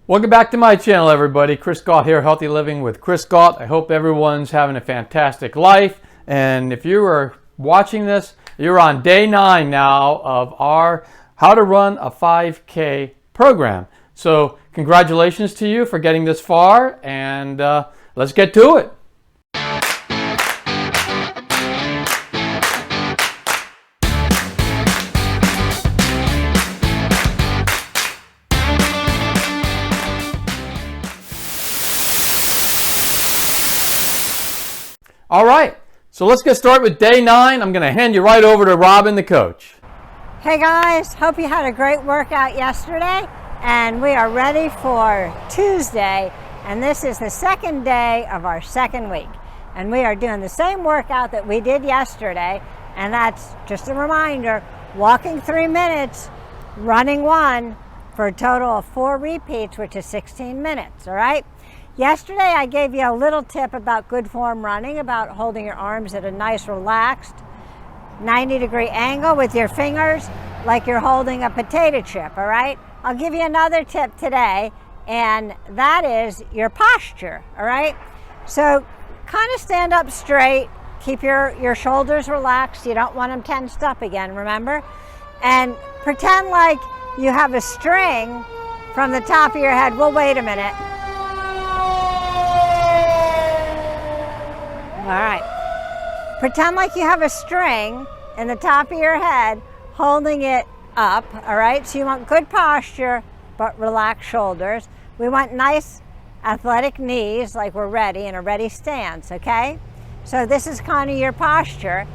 Welcome back to my channel, everybody. Chris Gault here, Healthy Living with Chris Gault. I hope everyone's having a fantastic life. And if you are watching this, you're on day 9 now of our How to Run a 5K program. So congratulations to you for getting this far, and let's get to it. All right, so let's get started with day 9. I'm going to hand you right over to Robin, the coach. Hey guys, hope you had a great workout yesterday, and we are ready for Tuesday, and this is the second day of our second week. And we are doing the same workout that we did yesterday, and that's just a reminder, walking 3 minutes, running 1 for a total of 4 repeats, which is 16 minutes, all right? Yesterday, I gave you a little tip about good form running, about holding your arms at a nice, relaxed 90-degree angle with your fingers like you're holding a potato chip, all right? I'll give you another tip today, and that is your posture, all right? So kind of stand up straight, keep your shoulders relaxed. You don't want them tensed up again, remember? And pretend like you have a string from the top of your head. Well, wait a minute. All right, pretend like you have a string in the top of your head holding it up, all right? So you want good posture, but relaxed shoulders. We want nice athletic knees, like we're ready, in a ready stance, okay? So this is kind of your posture.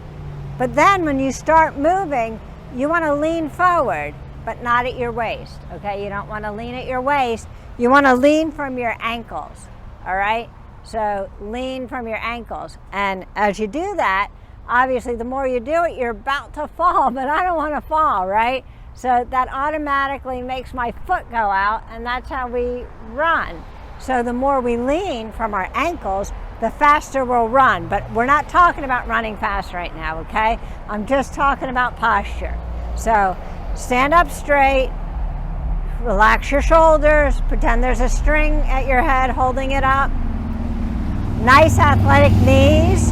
But then when you start moving, you want to lean forward, but not at your waist, okay? You don't want to lean at your waist. You want to lean from your ankles, all right? So lean from your ankles. And as you do that, obviously the more you do it, you're about to fall, but I don't want to fall, right? So that automatically makes my foot go out, and that's how we run. So the more we lean from our ankles, the faster we'll run. But we're not talking about running fast right now, okay? I'm just talking about posture. So stand up straight, relax your shoulders, pretend there's a string at your head holding it up. Nice athletic knees,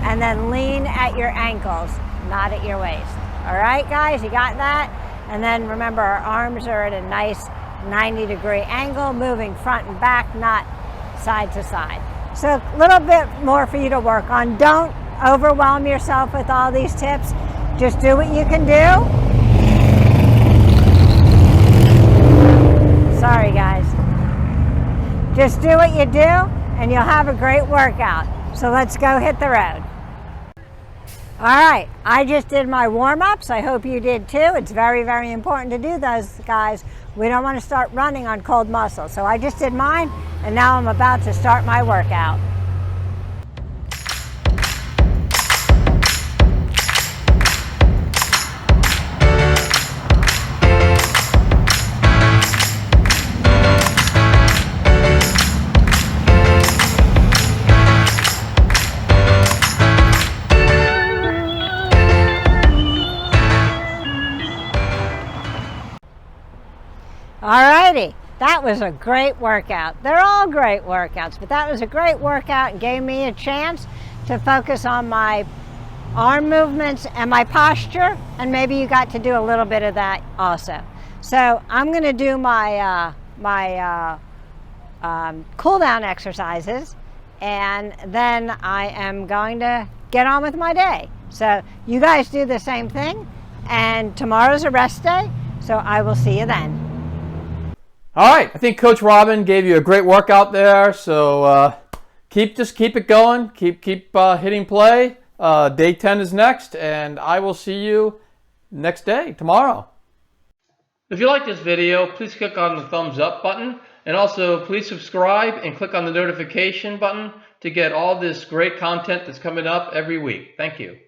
and then lean at your ankles, not at your waist. All right, guys, you got that? And then remember, our arms are at a nice 90-degree angle, moving front and back, not side to side. So a little bit more for you to work on. Don't overwhelm yourself with all these tips. Just do what you can do. Sorry, guys. Just do what you do, and you'll have a great workout. So let's go hit the road. All right, I just did my warm-ups. I hope you did too. It's very, very important to do those, guys. We don't want to start running on cold muscles. So I just did mine, and now I'm about to start my workout. Alrighty, that was a great workout. They're all great workouts, but that was a great workout and gave me a chance to focus on my arm movements and my posture, and maybe you got to do a little bit of that also. So I'm going to do my cool down exercises, and then I am going to get on with my day. So you guys do the same thing, and tomorrow's a rest day, so I will see you then. All right, I think Coach Robin gave you a great workout there, so keep it going, keep hitting play. Day 10 is next, and I will see you next day, tomorrow. If you like this video, please click on the thumbs up button, and also please subscribe and click on the notification button to get all this great content that's coming up every week. Thank you.